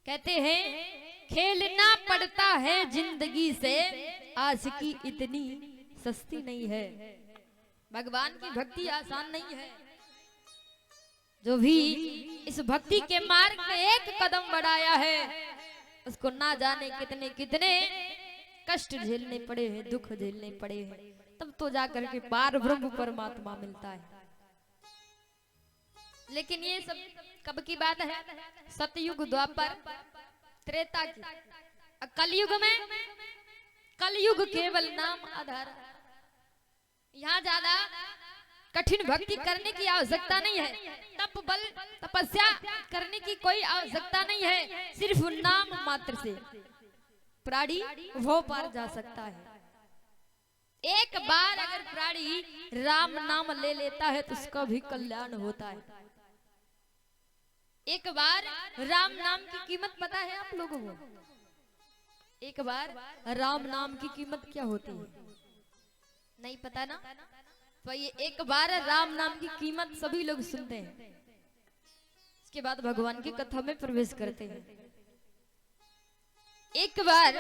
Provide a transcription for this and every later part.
कहते हैं खेलना पड़ता है जिंदगी से, आशिकी इतनी सस्ती नहीं है। भगवान की भक्ति आसान नहीं है। जो भी इस भक्ति के मार्ग में एक कदम बढ़ाया है उसको ना जाने कितने कितने कष्ट झेलने पड़े हैं, दुख झेलने पड़े हैं, तब तो जाकर के पार ब्रह्म परमात्मा मिलता है। लेकिन ये सब कब की बात है? सतयुग, द्वापर, त्रेता की। कलयुग में, कलयुग केवल नाम आधार। यहाँ ज्यादा कठिन भक्ति करने की आवश्यकता नहीं है, तप बल तपस्या करने की कोई आवश्यकता नहीं है। सिर्फ नाम मात्र से प्राणी वो पार जा सकता है। एक बार अगर प्राणी राम नाम ले लेता है तो उसका भी कल्याण होता है। एक बार राम नाम की कीमत पता है आप लोगों को? एक बार राम नाम की कीमत क्या होती है? नहीं पता ना? तो ये एक बार राम नाम की कीमत सभी लोग सुनते हैं, इसके बाद भगवान की कथा में प्रवेश करते हैं। एक बार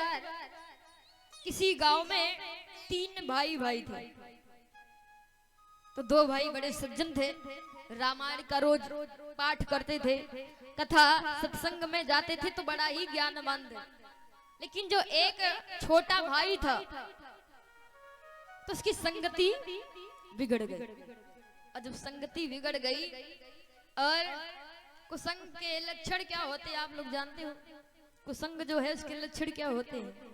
किसी गांव में 3 भाई थे। तो 2 भाई बड़े सज्जन थे, रामायण का रोज पाठ करते थे, कथा सत्संग में जाते थे तो बड़ा ही ज्ञानवान थे। लेकिन जो एक छोटा भाई था तो उसकी संगति बिगड़ गई। और जब संगति बिगड़ गई, और कुसंग के लक्षण क्या होते हैं आप लोग जानते हो? कुसंग जो है उसके लक्षण क्या होते हैं?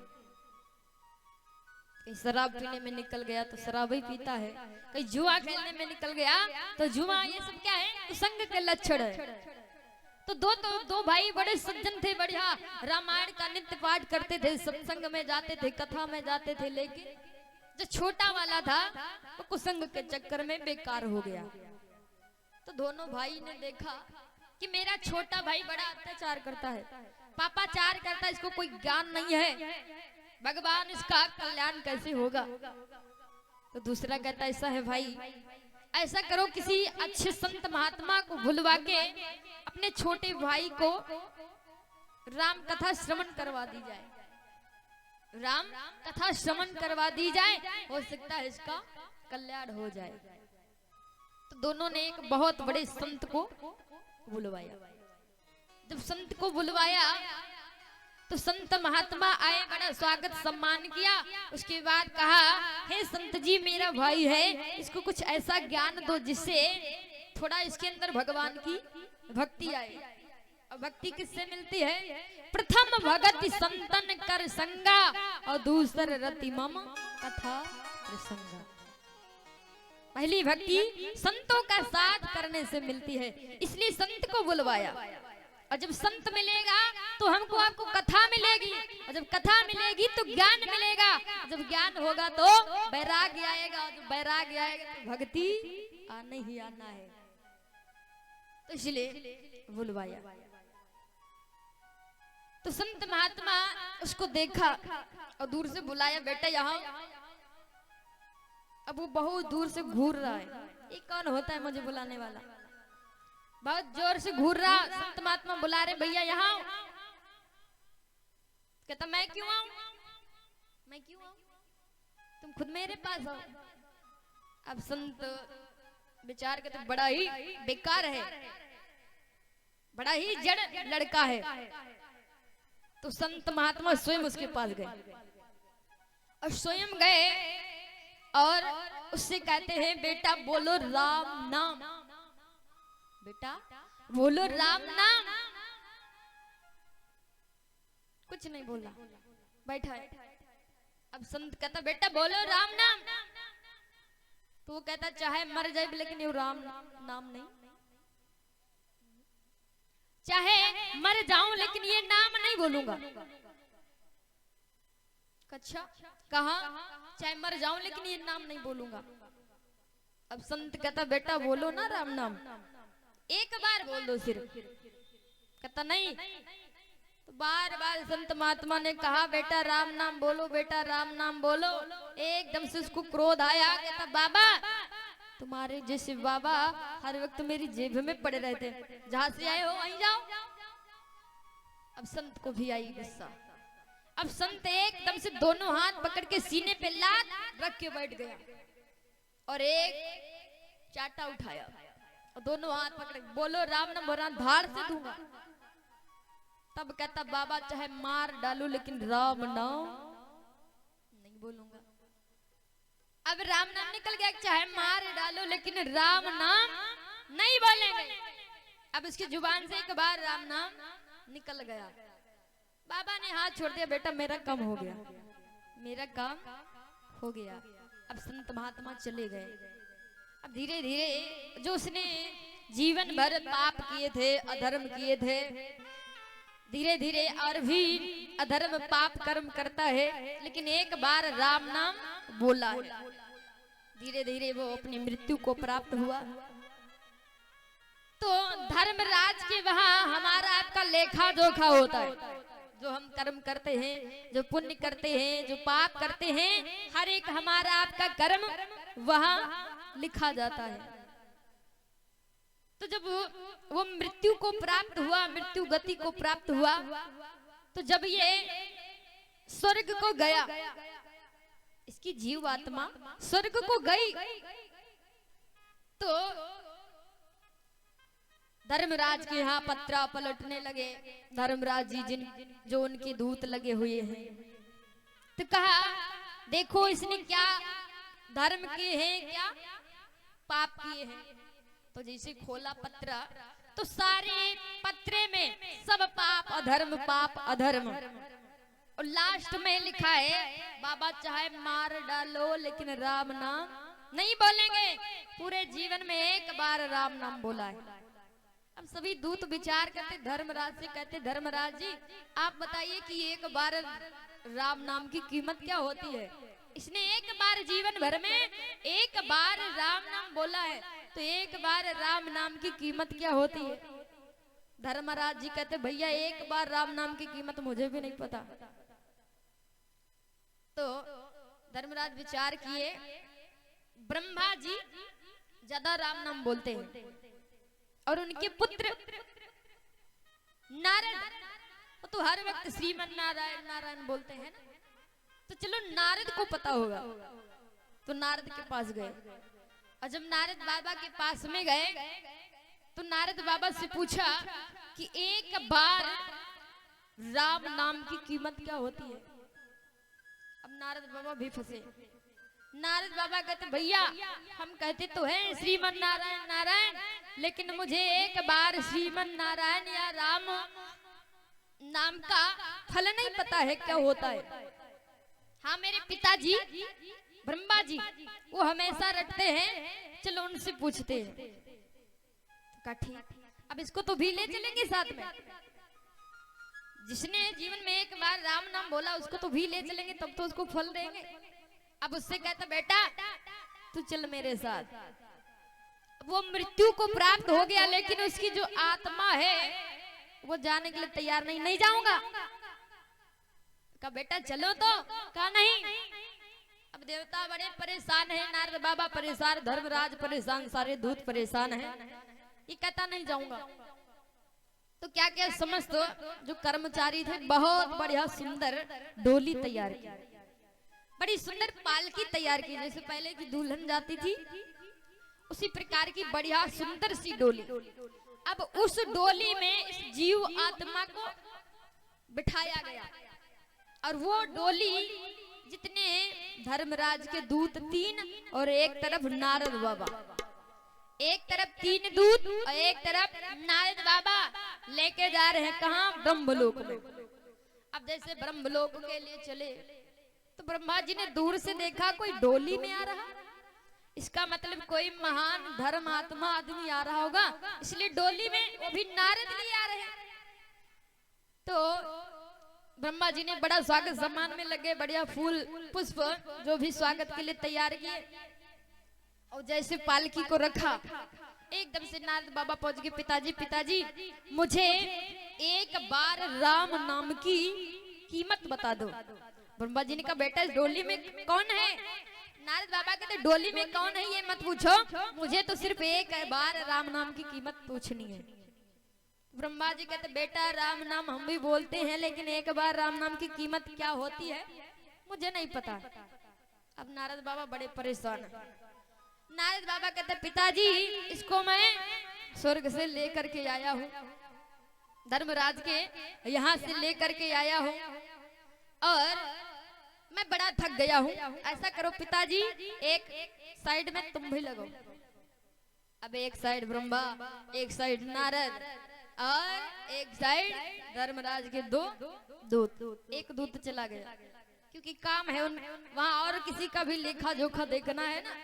कहीं शराब पीने में निकल गया तो शराब ही पीता है, कहीं जुआ खेलने में निकल गया तो जुआ। ये सब क्या है? कुसंग के लक्षण है। तो दो भाई बड़े सज्जन थे, बढ़िया रामायण का नित्य पाठ करते थे, सत्संग में जाते थे, कथा में जाते थे। लेकिन जो छोटा वाला था वो कुसंग के चक्कर में बेकार हो गया। तो दोनों भाई ने देखा कि मेरा छोटा भाई बड़ा अत्याचार करता है, पापाचार करता है, इसको कोई ज्ञान नहीं है, भगवान इसका कल्याण कैसे होगा? तो दूसरा कहता ऐसा है भाई, ऐसा करो किसी अच्छे संत महात्मा को बुलवा के अपने छोटे भाई को राम कथा श्रवण करवा दी जाए। राम कथा श्रवण करवा दी जाए, हो सकता है इसका कल्याण हो जाए। तो दोनों ने एक बहुत बड़े संत को बुलवाया। जब संत को बुलवाया तो संत महात्मा आए, बड़ा स्वागत सम्मान किया। उसके बाद कहा, हे संत जी, मेरा भाई है, इसको कुछ ऐसा ज्ञान दो जिससे थोड़ा इसके अंदर भगवान की भक्ति आए। और भक्ति किससे मिलती है? प्रथम भगत संतन कर संगा और दूसर रति मम कथा प्रसंगा। पहली भक्ति संतों का साथ करने से मिलती है, इसलिए संत को बुलवाया। और जब संत मिलेगा तो हमको आपको कथा मिलेगी, और जब कथा मिलेगी तो ज्ञान मिलेगा, जब ज्ञान होगा तो वैराग्य आएगा, और जब वैराग्य आएगा तो भक्ति आना ही आना है। तो इसलिए बुलवाया। तो संत महात्मा उसको देखा और दूर से बुलाया, बेटा यहाँ। अब वो बहुत दूर से घूर रहा है, ये कौन होता है मुझे बुलाने वाला? बहुत जोर से घूर रहा। संत महात्मा बुला रहे, भैया यहाँ। कहता मैं क्यों आऊं? मैं क्यों आऊं? तुम खुद मेरे पास आओ। अब संत विचार के तो बड़ा ही बेकार है, बड़ा ही जड़ लड़का है। तो संत महात्मा स्वयं उसके पास गए, और स्वयं गए और उससे कहते हैं, बेटा बोलो राम नाम, बेटा बोलो राम नाम। कुछ नहीं बोला, बैठा है। अब संत कहता, बेटा बोलो राम नाम। तो वो कहता, चाहे मर जाए लेकिन ये राम नाम नहीं, चाहे मर जाऊं लेकिन ये नाम नहीं बोलूंगा। अच्छा, कहा चाहे मर जाऊं लेकिन ये नाम नहीं बोलूंगा। अब संत कहता, बेटा बोलो ना राम नाम, एक बार बोल दो सिर्फ। कहता नहीं। तो बार बार संत महात्मा ने कहा, बेटा राम नाम बोलो, बेटा राम नाम बोलो। एकदम से उसको क्रोध आया। कहता, बाबा तुम्हारे जैसे बाबा हर वक्त मेरी जेब में पड़े रहते, जहां से आए हो वहीं जाओ। अब संत को भी आई गुस्सा। अब संत एकदम से दोनों हाथ पकड़ के सीने पे लात रख के बैठ गया और एक चाटा उठाया और दोनों हाथ पकड़, बोलो राम नाम बोला, धाड़ से दूंगा। तब कहता बाबा चाहे मार डालू लेकिन राम नाम नहीं बोलूंगा। अब राम नाम निकल गया, चाहे मार डालो लेकिन राम नाम नहीं बोलेंगे। अब इसकी जुबान से एक बार राम नाम निकल गया। बाबा ने हाथ छोड़ दिया, बेटा मेरा काम हो गया, मेरा काम हो गया। अब संत महात्मा चले गए। अब धीरे धीरे जो उसने जीवन भर पाप किए थे, अधर्म किए थे, धीरे धीरे और भी अधर्म पाप कर्म करता है, लेकिन एक बार राम नाम बोला है। धीरे धीरे वो अपनी मृत्यु को प्राप्त हुआ। तो धर्मराज के वहां हमारा आपका लेखा जोखा होता है। जो हम कर्म करते हैं, जो पुण्य करते हैं, जो पाप करते हैं, हर एक हमारा आपका कर्म वहां लिखा जाता है। तो जब वो मृत्यु को प्राप्त हुआ, मृत्यु गति को प्राप्त हुआ, तो जब ये स्वर्ग को गया, इसकी जीव आत्मा स्वर्ग को गई, तो धर्मराज के यहाँ पत्रा पलटने लगे। धर्मराज जी जो उनके दूत लगे हुए हैं, तो कहा देखो इसने क्या धर्म किए हैं, क्या पाप किए हैं। तो जैसे खोला पत्रा तो सारे पत्रे में सब पाप अधर्म, पाप अधर्म, और लास्ट में लिखा है बाबा चाहे मार डालो लेकिन राम नाम नहीं बोलेंगे। पूरे जीवन में एक बार राम नाम बोला है। अब सभी दूत विचार करते, धर्मराज से कहते धर्मराज जी आप बताइए कि एक बार राम नाम की कीमत क्या होती है। इसने एक बार जीवन भर में एक बार राम नाम बोला है, तो एक बार राम नाम की कीमत क्या होती है। धर्मराज जी कहते भैया एक बार राम नाम की कीमत मुझे भी नहीं पता। तो धर्मराज विचार किए, ब्रह्मा जी ज्यादा राम नाम बोलते हैं और उनके पुत्र नारद तो हर वक्त श्रीमन नारायण नारायण बोलते हैं ना, तो चलो नारद को पता होगा। तो नारद के पास गए, और जब नारद बाबा के पास में गए तो नारद बाबा से पूछा कि एक बार राम नाम की कीमत क्या होती है। अब नारद बाबा भी फंसे। नारद बाबा कहते भैया हम कहते तो हैं श्रीमन नारायण नारायण, लेकिन मुझे एक बार श्रीमन नारायण या राम नाम का फल नहीं पता है क्या होता है। हाँ मेरे पिताजी ब्रह्मा जी वो हमेशा रटते हैं, चलो उनसे पूछते हैं। तो कहा ठीक, अब इसको तो भी ले चलेंगे साथ में। जिसने जीवन में एक बार राम नाम बोला उसको तो भी ले चलेंगे, तब तो उसको फल देंगे। अब उससे कहता बेटा तू चल मेरे साथ। वो मृत्यु को प्राप्त हो गया, लेकिन उसकी जो आत्मा है वो जाने के लिए तैयार नहीं। नहीं जाऊंगा। कहा बेटा चलो, तो कहा नहीं। अब देवता बड़े परेशान है, नारद बाबा परेशान, धर्मराज परेशान, सारे दूत परेशान हैं। ये कहता नहीं जाऊंगा। तो क्या क्या समझ, तो जो कर्मचारी थे बहुत बढ़िया सुंदर डोली तैयार की, बड़ी सुंदर पालकी तैयार की, जैसे पहले की दुल्हन जाती थी उसी प्रकार की बढ़िया सुंदर सी डोली। अब उस डोली में इस जीव आत्मा को बिठाया गया, और वो डोली जितने धर्मराज के दूत 3 और एक तरफ नारद बाबा, एक तरफ 3 दूत और एक तरफ नारद बाबा लेके जा रहे हैं कहाँ, ब्रह्मलोक में। अब जैसे ब्रह्मलोक के लिए चले तो ब्रह्मा जी ने दूर से देखा कोई डोली में आ रहा, इसका मतलब कोई महान धर्मात्मा आदमी आ रहा होगा, इसलिए डोली में वो भी नारद लिए आ रहे हैं। तो ब्रह्मा जी ने बड़ा स्वागत सम्मान में लगे, बढ़िया फूल पुष्प जो भी स्वागत के लिए तैयार किए, और जैसे पालकी को रखा एकदम से नारद बाबा पहुंच गए। पिताजी पिताजी मुझे एक बार राम नाम की कीमत बता दो। ब्रह्मा जी ने कहा बेटा इस डोली में कौन है। नारद बाबा कहते डोली में कौन है ये मत पूछो, मुझे तो सिर्फ एक बार राम नाम की कीमत पूछनी है। ब्रह्मा जी कहते बेटा राम नाम हम भी बोलते हैं, लेकिन एक बार राम नाम की कीमत क्या होती है मुझे नहीं पता। अब नारद बाबा बड़े परेशान हैं। नारद बाबा कहते पिताजी इसको मैं स्वर्ग से लेकर के आया हूँ, धर्मराज के यहाँ से लेकर के आया हूँ और मैं बड़ा थक गया हूँ। ऐसा करो पिताजी एक साइड में तुम भी लगो। अब एक साइड ब्रह्मा, एक साइड नारद और एक साइड धर्मराज के दो दूत। एक दूत चला गया क्योंकि काम है वहाँ और किसी का भी लेखा जोखा देखना है ना,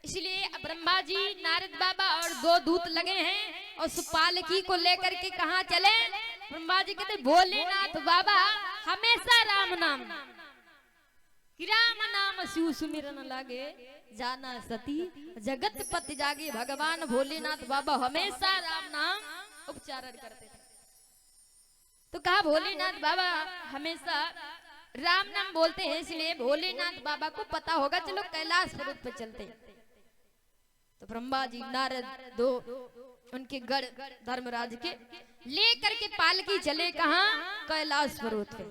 इसलिए ब्रह्मा जी नारद बाबा और दो दूत लगे हैं और उस पालकी को लेकर के कहाँ चले। ब्रह्मा जी कहते भोलेनाथ बाबा हमेशा राम नाम कि राम नाम शिव सुमिरन लागे जाना सती जगत पति जागे। भगवान भोलेनाथ बाबा हमेशा राम नाम उच्चारण करते थे। तो कहा भोलेनाथ बाबा हमेशा राम नाम बोलते हैं, इसलिए भोलेनाथ बाबा को पता होगा, चलो कैलाश पर्वत पे चलते हैं। तो ब्रह्मा जी नारद दो उनके गढ़ धर्मराज के लेकर के पालकी चले कहाँ, कैलाश पर्वत पे।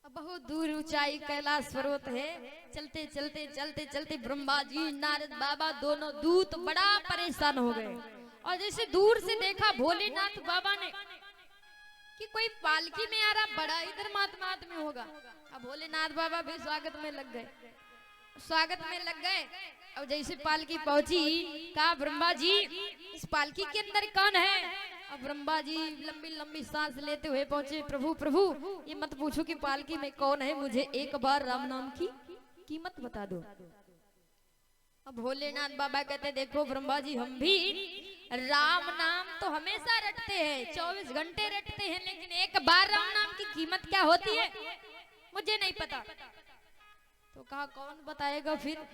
बहुत दूर ऊंचाई कैलाश पर्वत है। चलते चलते चलते चलते ब्रह्मा जी नारद बाबा दोनों दूत बड़ा परेशान हो गए और जैसे दूर से देखा भोलेनाथ बाबा ने कि कोई पालकी में आ रहा, बड़ा इधर महात्मा आदमी होगा। अब भोलेनाथ बाबा भी स्वागत में लग गए, स्वागत में लग गए। अब जैसे पालकी पहुंची कहा ब्रह्मा जी इस पालकी के अंदर कौन है। अब ब्रह्मा जी लंबी लंबी सांस लेते हुए पहुंचे, प्रभु प्रभु ये मत पूछो कि पालकी में कौन है, मुझे एक बार राम नाम की कीमत बता दो। अब भोलेनाथ बाबा कहते देखो ब्रह्मा जी हम भी राम नाम तो हमेशा रटते हैं, 24 घंटे रटते हैं, लेकिन एक बार राम नाम की कीमत क्या होती है मुझे नहीं पता। तो कहा कौन बताएगा फिर।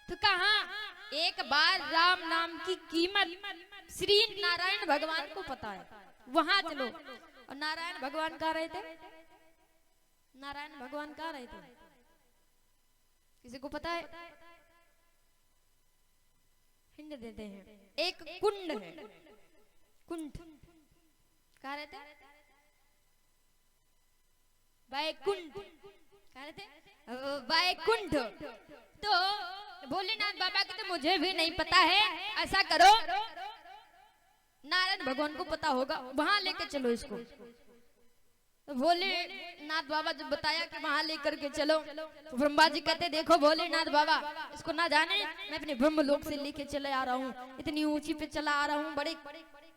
तो कहा एक बार राम नाम की कीमत श्री नारायण भगवान को पता है, वहां चलो। और नारायण भगवान कहाँ रहे थे, नारायण भगवान कहाँ रहे थे किसी को पता है। हिंद देते हैं, एक कुंड है, कुंड कहाँ रहते, वैकुंठ कहाँ रहते, वैकुंठ। तो भोलेनाथ बाबा कहते मुझे भी नहीं पता है, ऐसा करो नारायण भगवान को पता होगा, वहां लेके चलो इसको। तो भोलेनाथ बाबा जब बताया कि वहां लेकर के चलो, तो ब्रह्मा जी कहते देखो भोलेनाथ बाबा इसको ना जाने मैं अपने ब्रह्म लोक से लेके चले आ रहा हूँ, इतनी ऊंची पे चला आ रहा हूँ, बड़े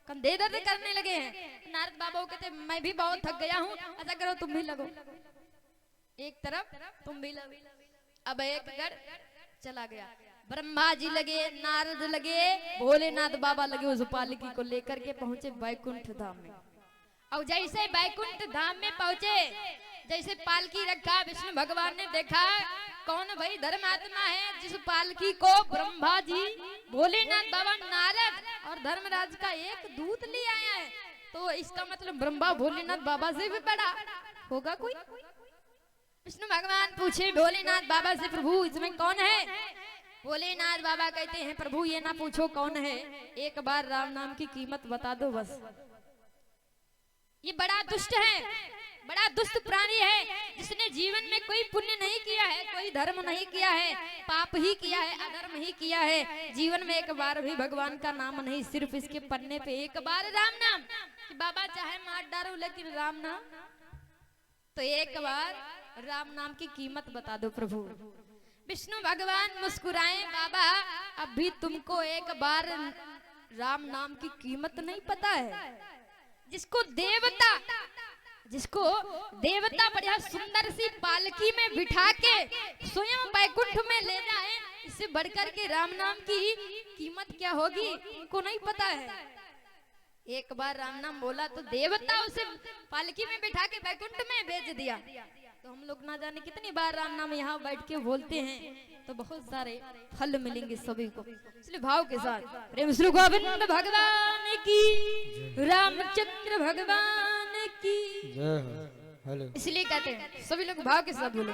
कंधे दर्द करने लगे हैं। नारद बाबा कहते मैं भी बहुत थक गया हूँ, ऐसा करो तुम भी लगो एक तरफ, तुम भी लगो। अब एक घर चला गया, ब्रह्मा जी लगे, नारद लगे, भोलेनाथ बाबा लगे, उस पालकी को लेकर के पहुंचे बैकुंठ धाम में। और जैसे बैकुंठ धाम में पहुंचे, जैसे पालकी रखा, विष्णु भगवान ने देखा कौन भाई धर्मात्मा है जिस पालकी को ब्रह्मा जी भोलेनाथ बाबा नारद और धर्मराज का एक दूत ले आया है, तो इसका मतलब ब्रह्मा भोलेनाथ बाबा से भी बड़ा होगा कोई। विष्णु भगवान पूछे भोलेनाथ बाबा से प्रभु इसमें कौन है। भोलेनाथ बाबा कहते हैं प्रभु ये ना पूछो कौन है, एक बार राम नाम की कीमत बता दो बस। ये बड़ा दुष्ट है, बड़ा दुष्ट प्राणी है, जिसने जीवन में कोई पुण्य नहीं किया है, कोई धर्म नहीं किया है, पाप ही किया है, अधर्म ही किया है। जीवन में एक बार भी भगवान का नाम नहीं, सिर्फ इसके पन्ने पे एक बार राम नाम, कि बाबा चाहे मार डालो लेकिन राम नाम, तो एक बार राम नाम की कीमत बता दो प्रभु। विष्णु भगवान मुस्कुराए, बाबा अभी तुमको एक बार राम नाम की कीमत नहीं पता है। जिसको देवता बढ़िया सुंदर सी पालकी में बिठा के स्वयं बैकुंठ में ले जाए, इससे बढ़कर के राम नाम की कीमत क्या होगी उनको नहीं पता है। एक बार राम नाम बोला तो देवता उसे पालकी में बिठा के बैकुंठ में भेज दिया। तो हम लोग ना जाने कितनी बार राम नाम यहाँ बैठ के बोलते हैं, तो बहुत सारे फल मिलेंगे सभी को। इसलिए भाव के साथ प्रेम श्री गोविंद भगवान की, रामचंद्र भगवान की। इसलिए कहते हैं सभी लोग भाव के साथ बोलो।